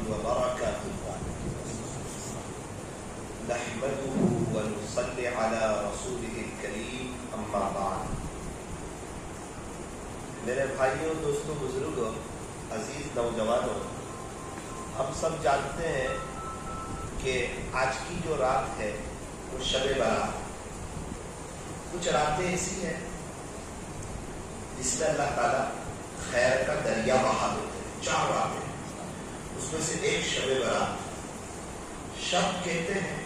وبركاته نحمده ونصلي على رسوله الكريم اما بعد. میرے بھائیوں، دوستوں، بزرگوں، عزیز نوجوانوں، ہم سب جانتے ہیں کہ آج کی جو رات ہے وہ شب برات. کچھ راتیں ایسی ہیں جس میں اللہ تعالیٰ خیر کا دریا بہا دیتے ہیں. 4 راتیں، اس میں سے ایک شب برات. شب کہتے ہیں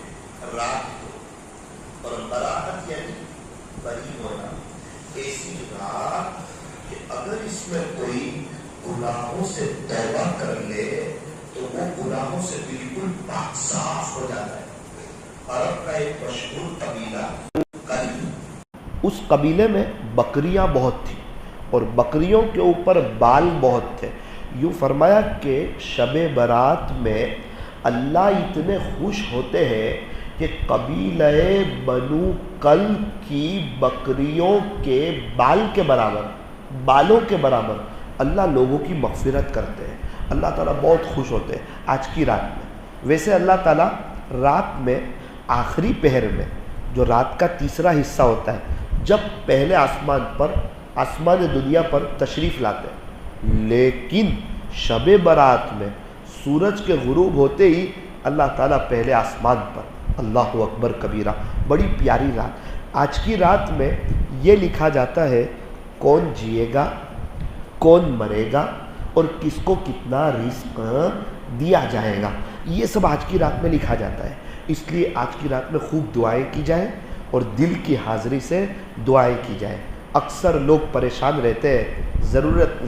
رات کو، اور برات یعنی بری ہونا. ایسی رات کہ اگر اس میں کوئی گناہوں سے توبہ کر لے تو وہ گناہوں سے بالکل پاک صاف ہو جاتا ہے. عرب کا ایک مشہور قبیلہ اس قبیلے میں بکریاں بہت تھیں اور بکریوں کے اوپر بال بہت تھے. یوں فرمایا کہ شب برات میں اللہ اتنے خوش ہوتے ہیں کہ قبیلہ بنو کلب کی بکریوں کے بال کے برابر، بالوں کے برابر اللہ لوگوں کی مغفرت کرتے ہیں. اللہ تعالیٰ بہت خوش ہوتے ہیں آج کی رات میں. ویسے اللہ تعالیٰ رات میں آخری پہر میں جو رات کا تیسرا حصہ ہوتا ہے، جب پہلے آسمان دنیا پر تشریف لاتے ہیں، لیکن شب برات میں سورج کے غروب ہوتے ہی اللہ تعالیٰ پہلے آسمان پر. اللہ اکبر کبیرہ. بڑی پیاری رات. آج کی رات میں یہ لکھا جاتا ہے کون جیے گا، کون مرے گا، اور کس کو کتنا رزق دیا جائے گا. یہ سب آج کی رات میں لکھا جاتا ہے. اس لیے آج کی رات میں خوب دعائیں کی جائیں اور دل کی حاضری سے دعائیں کی جائیں. اکثر لوگ پریشان رہتے ہیں.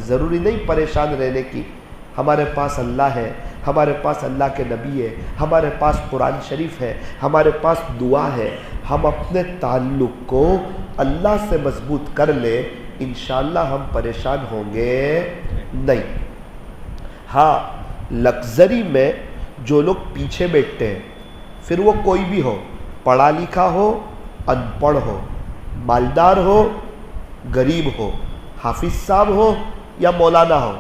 ضروری نہیں پریشان رہنے کی. ہمارے پاس اللہ ہے، ہمارے پاس اللہ کے نبی ہے، ہمارے پاس قرآن شریف ہے، ہمارے پاس دعا ہے. ہم اپنے تعلق کو اللہ سے مضبوط کر لیں، انشاءاللہ ہم پریشان ہوں گے نہیں. ہاں، لگژری میں جو لوگ پیچھے بیٹھتے ہیں، پھر وہ کوئی بھی ہو، پڑھا لکھا ہو، ان پڑھ ہو، مالدار ہو، غریب ہو، حافظ صاحب ہو یا مولانا ہو،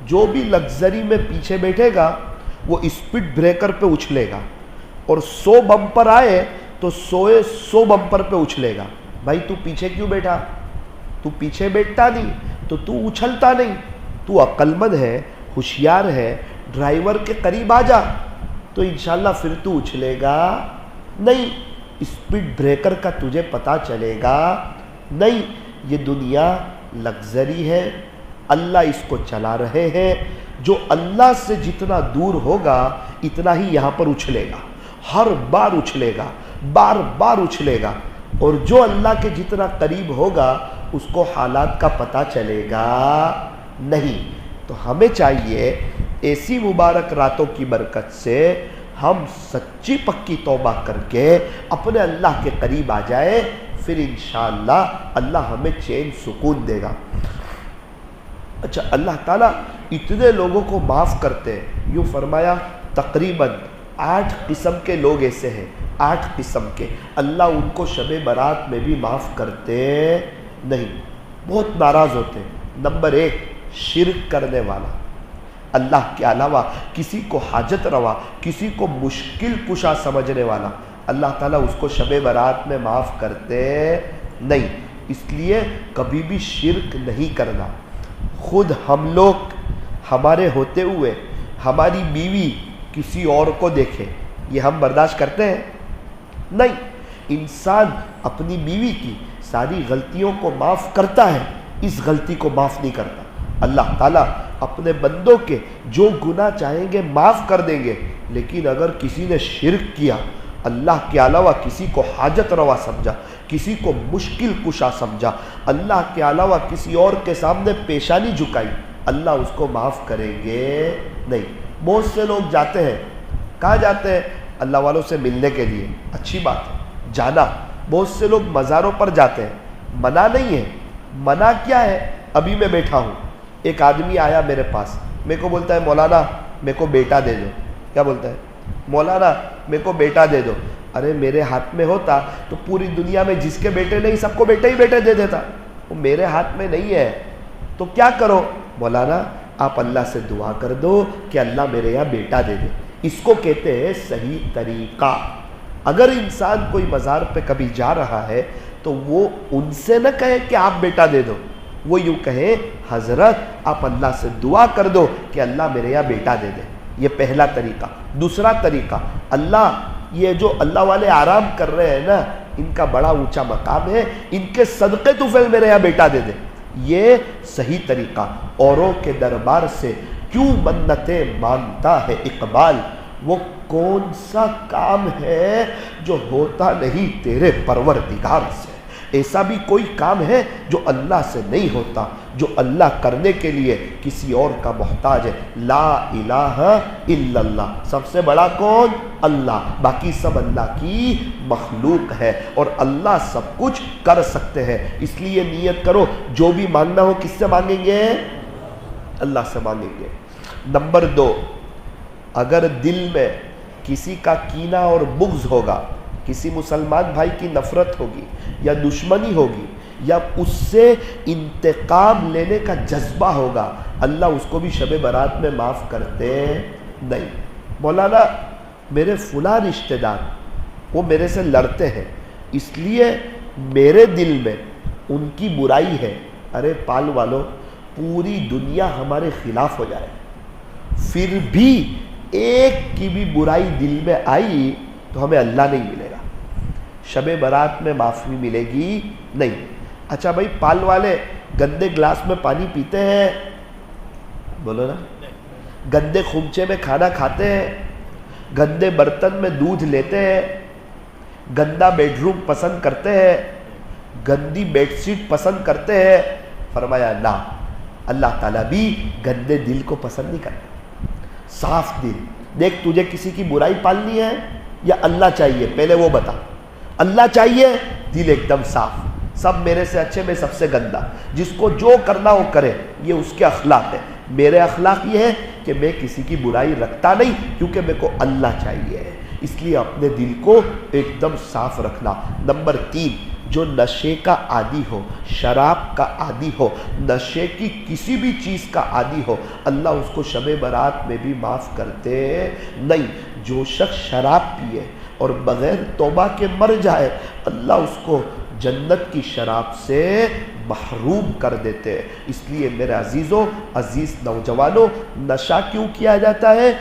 جو بھی لگژری میں پیچھے بیٹھے گا وہ اسپیڈ بریکر پہ اچھلے گا، اور 100 بمپر آئے تو 100 بمپر پہ اچھلے گا. بھائی تو پیچھے کیوں بیٹھا؟ تو پیچھے بیٹھتا نہیں تو اچھلتا نہیں. تو عقل مند ہے، ہوشیار ہے، ڈرائیور کے قریب آ جا تو انشاءاللہ پھر تو اچھلے گا نہیں. اسپیڈ بریکر کا تجھے پتہ چلے گا نہیں. یہ دنیا لگژری ہے، اللہ اس کو چلا رہے ہیں. جو اللہ سے جتنا دور ہوگا اتنا ہی یہاں پر اچھلے گا. ہر بار اچھلے گا، بار بار اچھلے گا. اور جو اللہ کے جتنا قریب ہوگا اس کو حالات کا پتہ چلے گا نہیں. تو ہمیں چاہیے ایسی مبارک راتوں کی برکت سے ہم سچی پکی توبہ کر کے اپنے اللہ کے قریب آ جائے، پھر انشاءاللہ اللہ ہمیں چین سکون دے گا. اچھا، اللہ تعالیٰ اتنے لوگوں کو معاف کرتے ہیں. یوں فرمایا تقریباً 8 قسم کے لوگ ایسے ہیں، 8 قسم کے. اللہ ان کو شب برات میں بھی معاف کرتے نہیں، بہت ناراض ہوتے ہیں. نمبر 1، شرک کرنے والا. اللہ کے علاوہ کسی کو حاجت روا، کسی کو مشکل کشا سمجھنے والا، اللہ تعالیٰ اس کو شب برات میں معاف کرتے نہیں. اس لیے کبھی بھی شرک نہیں کرنا. خود ہم لوگ ہمارے ہوتے ہوئے ہماری بیوی کسی اور کو دیکھے، یہ ہم برداشت کرتے ہیں؟ نہیں. انسان اپنی بیوی کی ساری غلطیوں کو معاف کرتا ہے، اس غلطی کو معاف نہیں کرتا. اللہ تعالیٰ اپنے بندوں کے جو گناہ چاہیں گے معاف کر دیں گے، لیکن اگر کسی نے شرک کیا، اللہ کے علاوہ کسی کو حاجت روا سمجھا، کسی کو مشکل کشا سمجھا، اللہ کے علاوہ کسی اور کے سامنے پیشانی جھکائی، اللہ اس کو معاف کریں گے نہیں. بہت سے لوگ جاتے ہیں، کہاں جاتے ہیں؟ اللہ والوں سے ملنے کے لیے. اچھی بات ہے جانا. بہت سے لوگ مزاروں پر جاتے ہیں، منع نہیں ہے. منع کیا ہے؟ ابھی میں بیٹھا ہوں، ایک آدمی آیا میرے پاس، میرے کو بولتا ہے مولانا میرے کو بیٹا دے دو. کیا بولتا ہے؟ مولانا میرے کو بیٹا دے دو. ارے میرے ہاتھ میں ہوتا تو پوری دنیا میں جس کے بیٹے نہیں سب کو بیٹے ہی بیٹے دے دیتا. وہ میرے ہاتھ میں نہیں ہے تو کیا کرو؟ مولانا آپ اللہ سے دعا کر دو کہ اللہ میرے یہاں بیٹا دے دے. اس کو کہتے ہیں صحیح طریقہ. اگر انسان کوئی مزار پہ کبھی جا رہا ہے تو وہ ان سے نہ کہے کہ آپ بیٹا دے دو, وہ یوں کہے حضرت آپ اللہ سے دعا کر دو کہ اللہ میرے یہاں بیٹا دے دے. یہ پہلا طریقہ. دوسرا طریقہ, اللہ یہ جو اللہ والے آرام کر رہے ہیں نا, ان کا بڑا اونچا مقام ہے, ان کے صدقے تو پھر میرے یہاں بیٹا دے دے. یہ صحیح طریقہ. اوروں کے دربار سے کیوں منتیں مانگتا ہے اقبال, وہ کون سا کام ہے جو ہوتا نہیں تیرے پروردگار سے. ایسا بھی کوئی کام ہے جو اللہ سے نہیں ہوتا, جو اللہ کرنے کے لیے کسی اور کا محتاج ہے. لا الہ الا اللہ, سب سے بڑا کون؟ اللہ. باقی سب اللہ کی مخلوق ہے اور اللہ سب کچھ کر سکتے ہیں. اس لیے نیت کرو جو بھی مانگنا ہو کس سے مانگیں گے؟ اللہ سے مانگیں گے. نمبر 2, اگر دل میں کسی کا کینہ اور بغض ہوگا, کسی مسلمان بھائی کی نفرت ہوگی یا دشمنی ہوگی یا اس سے انتقام لینے کا جذبہ ہوگا, اللہ اس کو بھی شب برات میں معاف کرتے نہیں. مولانا میرے فلاں رشتہ دار وہ میرے سے لڑتے ہیں, اس لیے میرے دل میں ان کی برائی ہے. ارے پال والو, پوری دنیا ہمارے خلاف ہو جائے پھر بھی ایک کی بھی برائی دل میں آئی تو ہمیں اللہ نہیں ملے گا, شب برات میں معافی ملے گی نہیں. اچھا بھائی, پال والے گندے گلاس میں پانی پیتے ہیں, بولو نا, گندے خمچے میں کھانا کھاتے ہیں, گندے برتن میں دودھ لیتے ہیں, گندا بیڈ روم پسند کرتے ہیں, گندی بیڈ شیٹ پسند کرتے ہیں. فرمایا نہ, اللہ تعالیٰ بھی گندے دل کو پسند نہیں کرتا. صاف دل. دیکھ تجھے کسی کی برائی پالنی ہے یا اللہ چاہیے, پہلے وہ بتا. اللہ چاہیے, دل ایک دم صاف, سب میرے سے اچھے میں سب سے گندا, جس کو جو کرنا ہو کرے, یہ اس کے اخلاق ہے. میرے اخلاق یہ ہے کہ میں کسی کی برائی رکھتا نہیں کیونکہ میرے کو اللہ چاہیے, اس لیے اپنے دل کو ایک دم صاف رکھنا. نمبر 3, جو نشے کا عادی ہو, شراب کا عادی ہو, نشے کی کسی بھی چیز کا عادی ہو, اللہ اس کو شب برات میں بھی معاف کرتے نہیں. جو شخص شراب پیے اور بغیر توبہ کے مر جائے, اللہ اس کو جنت کی شراب سے محروم کر دیتے. اس لیے میرے عزیزوں, عزیز نوجوانوں, نشہ کیوں کیا جاتا ہے؟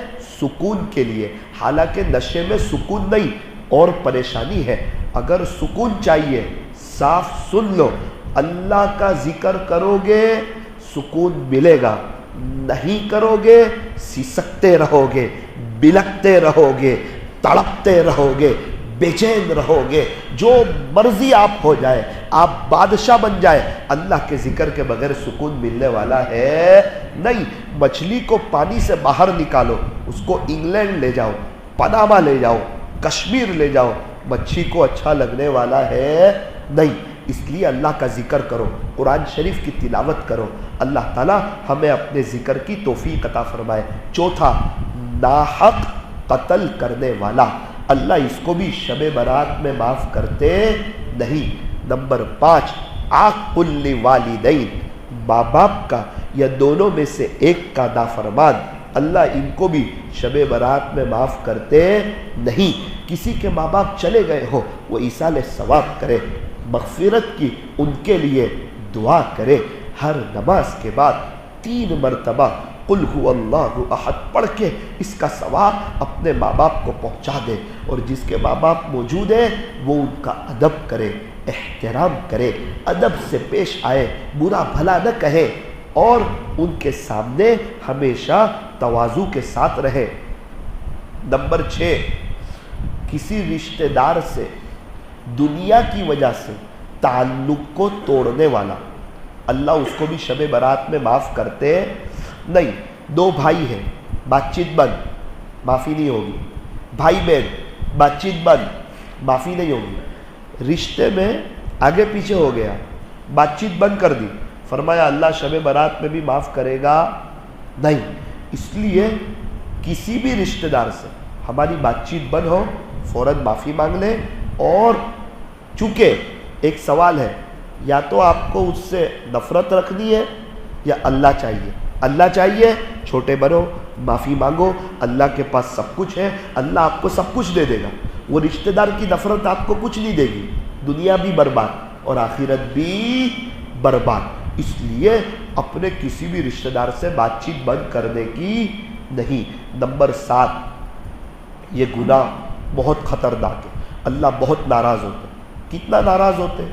سکون کے لیے. حالانکہ نشے میں سکون نہیں اور پریشانی ہے. اگر سکون چاہیے, صاف سن لو, اللہ کا ذکر کرو گے سکون ملے گا, نہیں کرو گے سسکتے رہو گے, بلکتے رہو گے, تڑپتے رہو گے, بے چین رہو گے. جو مرضی آپ ہو جائے, آپ بادشاہ بن جائے, اللہ کے ذکر کے بغیر سکون ملنے والا ہے نہیں. مچھلی کو پانی سے باہر نکالو, اس کو انگلینڈ لے جاؤ, پناما لے جاؤ, کشمیر لے جاؤ, مچھی کو اچھا لگنے والا ہے نہیں. اس لیے اللہ کا ذکر کرو, قرآن شریف کی تلاوت کرو. اللہ تعالیٰ ہمیں اپنے ذکر کی توفیق عطا فرمائے. چوتھا, ناحق قتل کرنے والا, اللہ اس کو بھی شب برات میں معاف کرتے نہیں. نمبر 5, عاق الوالدین, ماں باپ کا یا دونوں میں سے ایک کا نافرمان, اللہ ان کو بھی شب برات میں معاف کرتے نہیں. کسی کے ماں باپ چلے گئے ہو, وہ ایصال ثواب کرے, مغفرت کی ان کے لیے دعا کرے. ہر نماز کے بعد 3 مرتبہ قل هو اللہ احد پڑھ کے اس کا ثواب اپنے ماں باپ کو پہنچا دے. اور جس کے ماں باپ موجود ہیں وہ ان کا ادب کرے, احترام کرے, ادب سے پیش آئے, برا بھلا نہ کہے اور ان کے سامنے ہمیشہ تواضع کے ساتھ رہے. نمبر 6, کسی رشتہ دار سے دنیا کی وجہ سے تعلق کو توڑنے والا, اللہ اس کو بھی شب برات میں معاف کرتے نہیں. 2 بھائی ہیں, بات چیت بند, معافی نہیں ہوگی. بھائی بہن, بات چیت بند, معافی نہیں ہوگی. رشتے میں آگے پیچھے ہو گیا, بات چیت بند کر دی, فرمایا اللہ شب برات میں بھی معاف کرے گا نہیں. اس لیے کسی بھی رشتہ دار سے ہماری بات چیت بند ہو, فوراً معافی مانگ لیں. اور چونکہ ایک سوال ہے, یا تو آپ کو اس سے نفرت رکھنی ہے یا اللہ چاہیے. اللہ چاہیے چھوٹے بنو، معافی مانگو، اللہ کے پاس سب کچھ ہے، اللہ آپ کو سب کچھ دے دے گا۔ وہ رشتہ دار کی نفرت آپ کو کچھ نہیں دے گی، دنیا بھی برباد اور آخرت بھی برباد۔ اس لیے اپنے کسی بھی رشتہ دار سے بات چیت بند کرنے کی نہیں۔ نمبر 7، یہ گناہ بہت خطرناک ہے، اللہ بہت ناراض ہوتے ہیں۔ کتنا ناراض ہوتے ہیں؟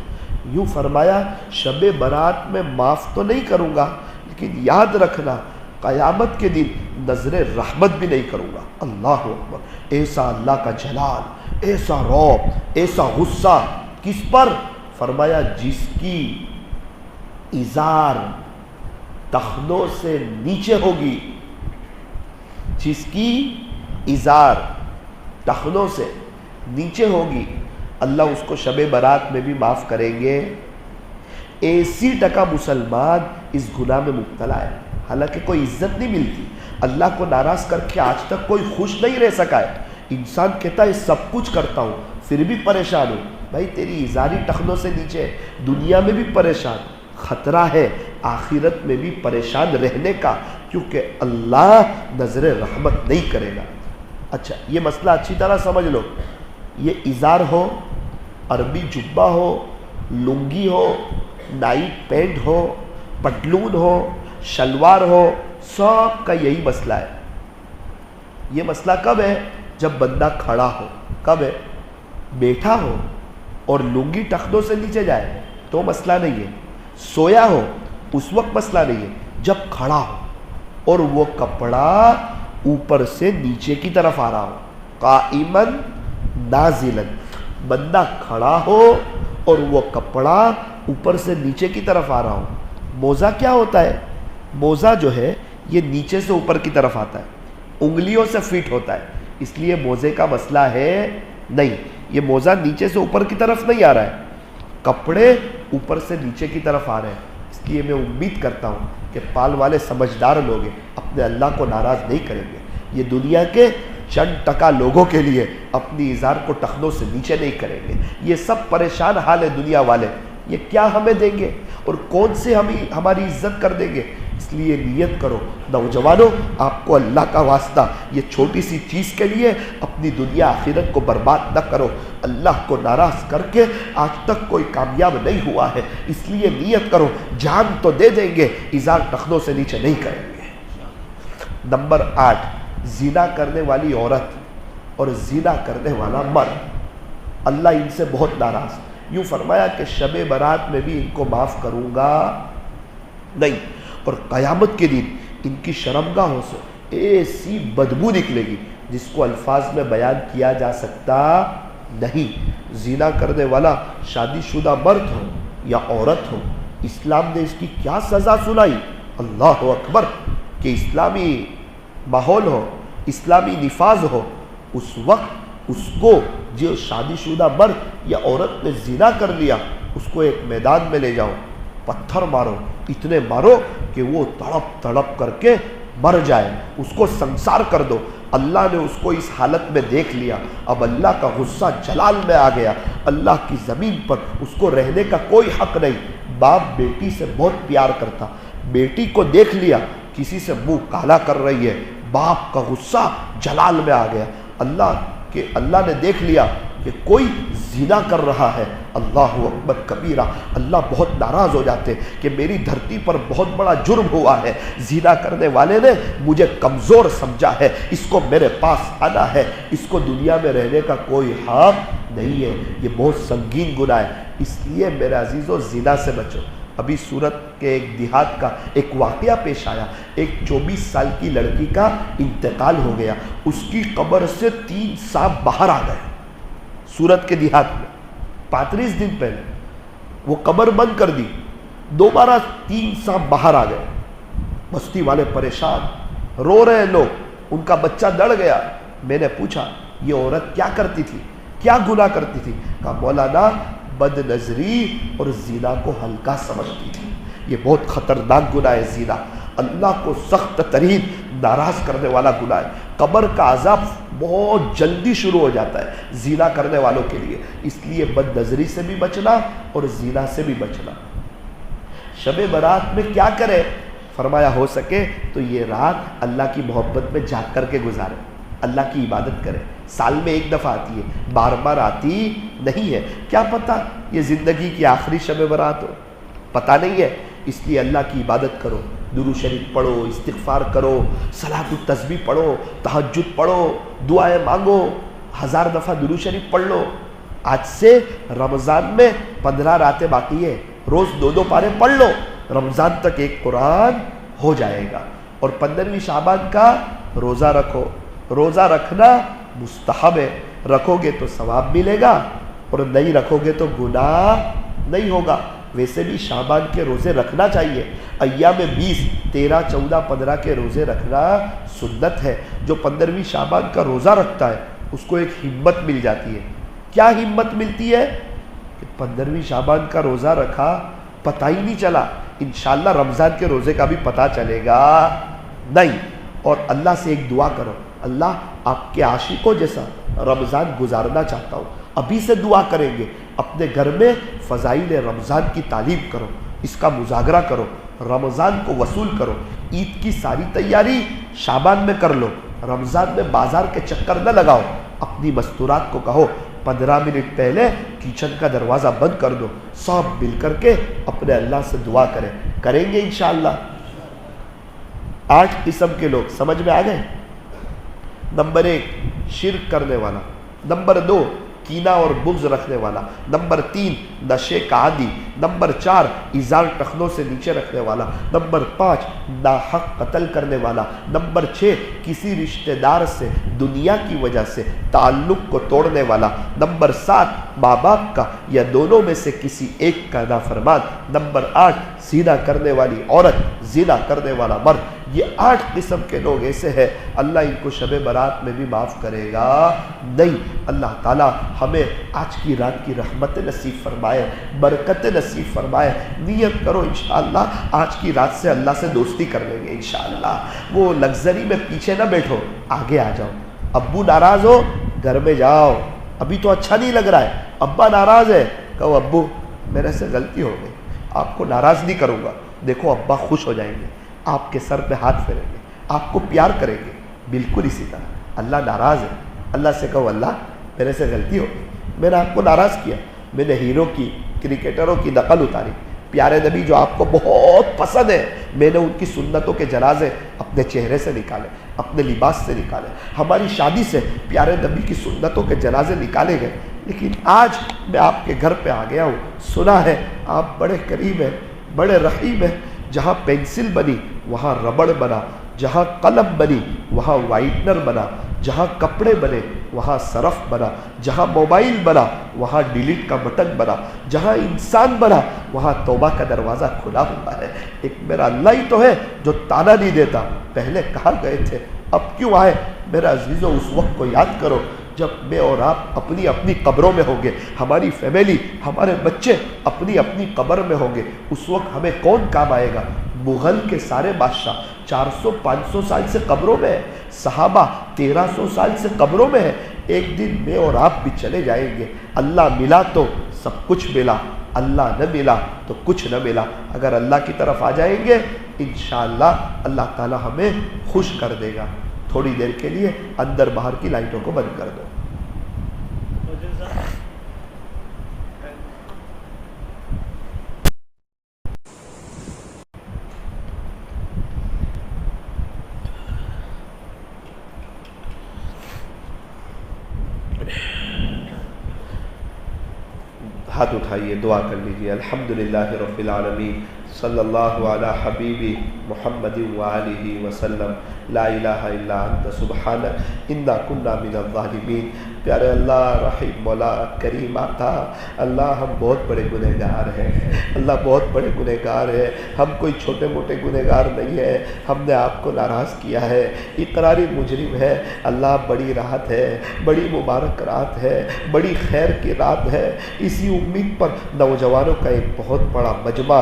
یوں فرمایا شب برات میں معاف تو نہیں کروں گا، لیکن یاد رکھنا قیامت کے دن نظر رحمت بھی نہیں کروں گا۔ اللہ اکبر! ایسا اللہ کا جلال، ایسا رعب، ایسا غصہ کس پر؟ فرمایا جس کی ازار ٹخنوں سے نیچے ہوگی، جس کی ازار ٹخنوں سے نیچے ہوگی، اللہ اس کو شب برات میں بھی معاف کریں گے۔ 80% مسلمان اس گناہ میں مبتلا ہے، حالانکہ کوئی عزت نہیں ملتی، اللہ کو ناراض کر کے آج تک کوئی خوش نہیں رہ سکا ہے۔ انسان کہتا ہے سب کچھ کرتا ہوں پھر بھی پریشان ہوں۔ بھائی تیری ازاری ٹخنوں سے نیچے ہے، دنیا میں بھی پریشان، خطرہ ہے آخرت میں بھی پریشان رہنے کا، کیونکہ اللہ نظر رحمت نہیں کرے گا۔ اچھا یہ مسئلہ اچھی طرح سمجھ لو، یہ ازار ہو، عربی جبہ ہو، لنگی ہو، نائٹ پینٹ ہو، پتلون ہو، شلوار ہو، سب کا یہی مسئلہ ہے۔ یہ مسئلہ کب ہے؟ جب بندہ کھڑا ہو۔ کب ہے؟ بیٹھا ہو اور لنگی ٹخنوں سے نیچے جائے تو مسئلہ نہیں ہے، سویا ہو اس وقت مسئلہ نہیں ہے، جب کھڑا ہو اور وہ کپڑا اوپر سے نیچے کی طرف آ رہا ہو، قائمن نازلن، بندہ کھڑا ہو اور وہ کپڑا اوپر سے نیچے کی طرف آ رہا ہو۔ موزہ کیا ہوتا ہے؟ موزہ جو ہے یہ نیچے سے اوپر کی طرف آتا ہے، انگلیوں سے فٹ ہوتا ہے، اس لیے موزے کا مسئلہ ہے نہیں، یہ موزہ نیچے سے اوپر کی طرف نہیں آ رہا ہے، کپڑے اوپر سے نیچے کی طرف آ رہے ہیں۔ اس لیے میں امید کرتا ہوں کہ پال والے سمجھدار لوگ ہیں، اپنے اللہ کو ناراض نہیں کریں گے۔ یہ دنیا کے چند ٹکا لوگوں کے لیے اپنی ازار کو ٹخنوں سے نیچے نہیں کریں گے۔ یہ سب پریشان حال ہے دنیا والے، یہ کیا ہمیں دیں گے اور کون سے ہماری عزت کر دیں گے؟ اس لیے نیت کرو نوجوانوں، آپ کو اللہ کا واسطہ یہ چھوٹی سی چیز کے لیے اپنی دنیا آخرت کو برباد نہ کرو۔ اللہ کو ناراض کر کے آج تک کوئی کامیاب نہیں ہوا ہے، اس لیے نیت کرو جان تو دے دیں گے، ازار ٹخنوں سے نیچے نہیں کریں گے۔ نمبر 8، زنا کرنے والی عورت اور زنا کرنے والا مرد، اللہ ان سے بہت ناراض۔ یوں فرمایا کہ شب برات میں بھی ان کو معاف کروں گا نہیں، اور قیامت کے دن ان کی شرمگاہوں سے ایسی بدبو نکلے گی جس کو الفاظ میں بیان کیا جا سکتا نہیں۔ زنا کرنے والا شادی شدہ مرد ہو یا عورت ہو، اسلام نے اس کی کیا سزا سنائی؟ اللہ اکبر! کہ اسلامی ماحول ہو، اسلامی نفاذ ہو، اس وقت اس کو جو شادی شدہ مرد یا عورت نے زنا کر لیا اس کو ایک میدان میں لے جاؤ، پتھر مارو، اتنے مارو کہ وہ تڑپ تڑپ کر کے مر جائے، اس کو سنسار کر دو۔ اللہ نے اس کو اس حالت میں دیکھ لیا، اب اللہ کا غصہ جلال میں آ گیا، اللہ کی زمین پر اس کو رہنے کا کوئی حق نہیں۔ باپ بیٹی سے بہت پیار کرتا، بیٹی کو دیکھ لیا کسی سے منہ کالا کر رہی ہے، باپ کا غصہ جلال میں آ گیا۔ اللہ نے دیکھ لیا کہ کوئی زنا کر رہا ہے، اللہ اکبر کبیرہ، اللہ بہت ناراض ہو جاتے کہ میری دھرتی پر بہت بڑا جرم ہوا ہے، زنا کرنے والے نے مجھے کمزور سمجھا ہے، اس کو میرے پاس آنا ہے، اس کو دنیا میں رہنے کا کوئی حق نہیں ہے۔ یہ بہت سنگین گناہ ہے، اس لیے میرے عزیزو زنا سے بچو۔ ابھی سورت کے ایک دیہات کا ایک واقعہ پیش آیا، ایک 24 سال کی لڑکی کا انتقال ہو گیا، اس کی قبر سے 3 سانپ باہر آ گئے سورت کے دیہات میں 35 دن پہلے، وہ قبر بند کر دی، دوبارہ 3 سانپ باہر آ گئے، بستی والے پریشان، رو رہے ہیں لوگ، ان کا بچہ ڈر گیا۔ میں نے پوچھا یہ عورت کیا کرتی تھی، کیا گناہ کرتی تھی؟ کہا مولانا بد نظری اور زنا کو ہلکا سمجھتی تھی، یہ بہت خطرناک گناہ ہے زنا، اللہ کو سخت ترین ناراض کرنے والا گناہ ہے۔ قبر کا عذاب بہت جلدی شروع ہو جاتا ہے زنا کرنے والوں کے لیے، اس لیے بد نظری سے بھی بچنا اور زنا سے بھی بچنا۔ شب برات میں کیا کرے؟ فرمایا ہو سکے تو یہ رات اللہ کی محبت میں جاگ کر کے گزارے، اللہ کی عبادت کرے۔ سال میں ایک دفعہ آتی ہے، بار بار آتی نہیں ہے، کیا پتہ یہ زندگی کی آخری شب برات ہو، پتہ نہیں ہے۔ اس لیے اللہ کی عبادت کرو، درود شریف پڑھو، استغفار کرو، صلاۃ التسبیح پڑھو، تہجد پڑھو، دعائیں مانگو، 1000 دفعہ درود شریف پڑھ لو۔ آج سے رمضان میں 15 راتیں باقی ہے، روز 2 پارے پڑھ لو، رمضان تک ایک قرآن ہو جائے گا۔ اور 15ویں شعبان کا روزہ رکھو، روزہ رکھنا مستحب ہے، رکھو گے تو ثواب ملے گا اور نہیں رکھو گے تو گناہ نہیں ہوگا۔ ویسے بھی شعبان کے روزے رکھنا چاہیے، ایام 20، 13، 14، 15 کے روزے رکھنا سنت ہے۔ جو 15ویں شعبان کا روزہ رکھتا ہے اس کو ایک ہمت مل جاتی ہے۔ کیا ہمت ملتی ہے؟ کہ 15ویں شعبان کا روزہ رکھا، پتہ ہی نہیں چلا، انشاءاللہ رمضان کے روزے کا بھی پتہ چلے گا نہیں۔ اور اللہ سے ایک دعا کرو، اللہ آپ کے عاشقوں جیسا رمضان گزارنا چاہتا ہوں۔ ابھی سے دعا کریں گے، اپنے گھر میں فضائل رمضان کی تعلیم کرو، اس کا مذاکرہ کرو، رمضان کو وصول کرو۔ عید کی ساری تیاری شعبان میں کر لو، رمضان میں بازار کے چکر نہ لگاؤ۔ اپنی مستورات کو کہو 15 منٹ پہلے کچن کا دروازہ بند کر دو، سب مل کر کے اپنے اللہ سے دعا کریں گے انشاءاللہ۔ 8 قسم کے لوگ سمجھ میں آ گئے؟ نمبر 1 شرک کرنے والا، نمبر 2 کینہ اور بغض رکھنے والا، نمبر 3 نشے کا عادی، نمبر 4 ازار ٹخنوں سے نیچے رکھنے والا، نمبر 5 ناحق قتل کرنے والا، نمبر 6 کسی رشتہ دار سے دنیا کی وجہ سے تعلق کو توڑنے والا، نمبر 7 ماں باپ کا یا دونوں میں سے کسی ایک کا نافرمان، نمبر 8 زنا کرنے والی عورت، زنا کرنے والا مرد۔ یہ 8 قسم کے لوگ ایسے ہیں، اللہ ان کو شب برات میں بھی معاف کرے گا نہیں۔ اللہ تعالی ہمیں آج کی رات کی رحمت نصیب فرمائے، برکت نصیب فرمائے۔ نیت کرو انشاءاللہ آج کی رات سے اللہ سے دوستی کر لیں گے انشاءاللہ۔ وہ لگژری میں پیچھے نہ بیٹھو، آگے آ جاؤ۔ ابو ناراض ہو گھر میں جاؤ، ابھی تو اچھا نہیں لگ رہا ہے، ابا ناراض ہے، کہو ابو میرے سے غلطی ہو گئی، آپ کو ناراض نہیں کروں گا۔ دیکھو ابا خوش ہو جائیں گے، آپ کے سر پہ ہاتھ پھیریں گے، آپ کو پیار کریں گے۔ بالکل اسی طرح اللہ ناراض ہے، اللہ سے کہو اللہ میرے سے غلطی ہو گئی، میں نے آپ کو ناراض کیا، میں نے ہیرو کی کرکٹروں کی نقل اتاری، پیارے نبی جو آپ کو بہت پسند ہے، میں نے ان کی سنتوں کے جنازے اپنے چہرے سے نکالے، اپنے لباس سے نکالے۔ ہماری شادی سے پیارے نبی کی سنتوں کے جنازے نکالے گئے، لیکن آج میں آپ کے گھر پہ آ گیا ہوں، سنا ہے آپ بڑے قریب ہیں، بڑے رحیم ہیں۔ جہاں پینسل بنی وہاں ربڑ بنا، جہاں قلم بنی وہاں وائٹنر بنا، جہاں کپڑے بنے وہاں سرف بنا، جہاں موبائل بنا وہاں ڈیلیٹ کا بٹن بنا، جہاں انسان بنا وہاں توبہ کا دروازہ کھلا ہوا ہے۔ ایک میرا اللہ ہی تو ہے جو تانا نہیں دیتا، پہلے کہاں گئے تھے اب کیوں آئے؟ میرا عزیزو اس وقت کو یاد کرو جب میں اور آپ اپنی اپنی قبروں میں ہوں گے، ہماری فیملی، ہمارے بچے اپنی اپنی قبر میں ہوں گے، اس وقت ہمیں کون کام آئے گا؟ مغل کے سارے بادشاہ 400-500 سال سے قبروں میں ہے، صحابہ 1300 سال سے قبروں میں ہے۔ ایک دن میں اور آپ بھی چلے جائیں گے۔ اللہ ملا تو سب کچھ ملا، اللہ نہ ملا تو کچھ نہ ملا۔ اگر اللہ کی طرف آ جائیں گے انشاءاللہ اللہ تعالی ہمیں خوش کر دے گا۔ تھوڑی دیر کے لیے اندر باہر کی لائٹوں کو بند کر دو۔ ہاتھ اٹھائیے، دعا کر لیجیے۔ الحمدللہ رب العالمین، صلی اللہ علی حبیبی محمد وآلہ وسلم، لا الہ الا انت سبحانک انا کنا من الظالمین۔ پیارے اللہ، رحیم مولا، کریم آقا، اللہ ہم بہت بڑے گنہگار ہیں، اللہ بہت بڑے گنہگار ہیں، ہم کوئی چھوٹے موٹے گنہگار نہیں ہیں، ہم نے آپ کو ناراض کیا ہے، اقراری مجرم ہے۔ اللہ بڑی رات ہے، بڑی مبارک رات ہے، بڑی خیر کی رات ہے، اسی امید پر نوجوانوں کا ایک بہت بڑا مجمع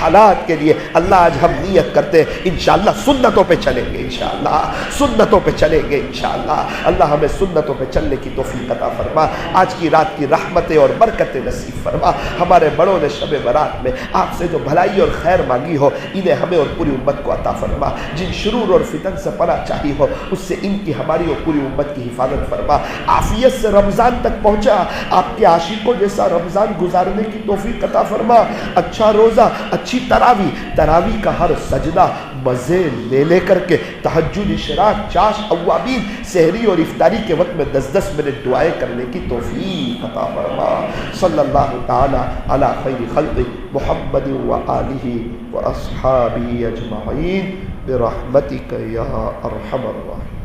حالات کے لیے اللہ آج ہم نیت کرتے ہیں انشاءاللہ سنتوں پہ چلیں گے، انشاءاللہ سنتوں پہ چلیں گے انشاءاللہ۔ اللہ ہمیں سنتوں پہ چلنے کی توفیق عطا فرما، آج کی رات کی رحمتیں اور برکتیں نصیب فرما۔ ہمارے بڑوں نے شب برات میں آپ سے جو بھلائی اور خیر مانگی ہو انہیں ہمیں اور پوری امت کو عطا فرما، جن شرور اور فتن سے پناہ چاہی ہو اس سے ان کی، ہماری اور پوری امت کی حفاظت فرما۔ عافیت سے رمضان تک پہنچا، آپ کے عاشقوں جیسا رمضان گزارنے کی توفیق عطا فرما۔ اچھا روزہ، اچھی تراویح کا ہر سجدہ مزے لے کر کے، تہجد، اشراق، چاش، اوابین، سحری اور افطاری کے وقت میں 10 منٹ دعائیں کرنے کی توفیق عطا فرما۔ صلی اللہ تعالی علی خیر خلق محمد و آلہ و اصحابہ اجمعین برحمتک یا ارحم الراحمین۔